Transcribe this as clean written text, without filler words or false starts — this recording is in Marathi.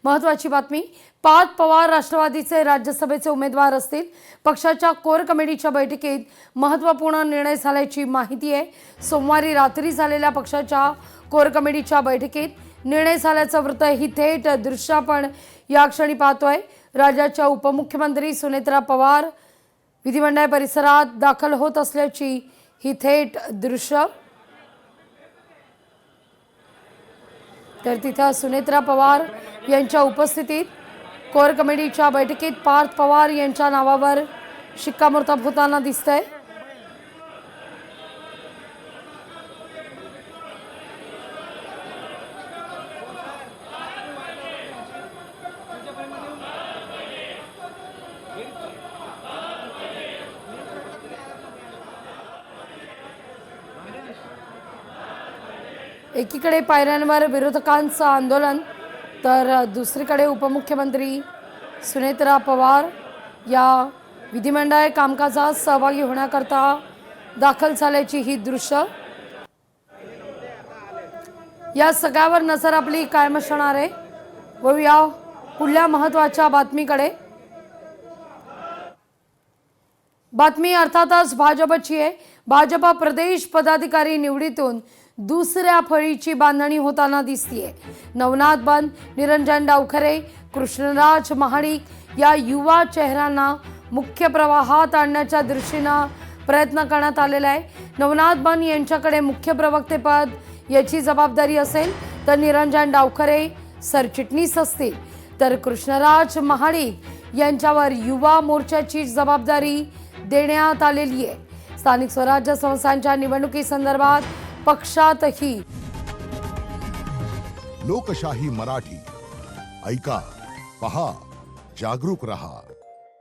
महत्त्वाची बातमी, पार्थ पवार राष्ट्रवादीचे राज्यसभेचे उमेदवार असतील। पक्षाच्या कोर कमिटीच्या बैठकीत महत्त्वपूर्ण निर्णय झाल्याची माहिती आहे। सोमवारी रात्री झालेल्या पक्षाच्या कोर कमिटीच्या बैठकीत निर्णय झाल्याचं वृत्त ही थेट दृश्य आपण या क्षणी पाहतोय। राज्याच्या उपमुख्यमंत्री सुनेत्रा पवार विधिमंडळ परिसरात दाखल होत असल्याची ही थेट दृश्य। तर तिथे सुनेत्रा पवार यांच्या उपस्थितीत कोर कमिटीच्या बैठकीत पार्थ पवार यांच्या नावावर शिक्कामोर्तब होताना दिसतंय। एकीकडे पायऱ्यांवर विरोधकांचं आंदोलन, तर दुसरीकडे उपमुख्यमंत्री सुनेत्रा पवार या विधिमंडळ कामकाजात सहभागी होण्याकरता दाखल झाल्याची ही दृश्य। या सगळ्यावर नजर आपली कायम असणार आहे। वळूया पुढल्या महत्त्वाच्या बातमीकडे। बातमी अर्थातच भाजपची आहे। भाजप प्रदेश पदाधिकारी निवडीतून दुसऱ्या फळीची बांधणी होताना दिसतीये। नवनाथ बन, निरंजन डावखरे, कृष्णराज महाडिक या युवा चेहऱ्यांना मुख्य प्रवाहात आणण्याच्या दृष्टीने प्रयत्न करण्यात आलेला आहे। नवनाथ बन यांच्याकडे मुख्य प्रवक्तेपद याची जबाबदारी असेल, तर निरंजन डावखरे सरचिटणीस असतील, तर कृष्णराज महाडिक यांच्यावर युवा मोर्चाची जबाबदारी देण्यात आलेली आहे। स्थानिक स्वराज्य संस्थांच्या निवडणुकीसंदर्भात पक्षातही लोकशाही मराठी ऐका, पहा, जागरूक रहा।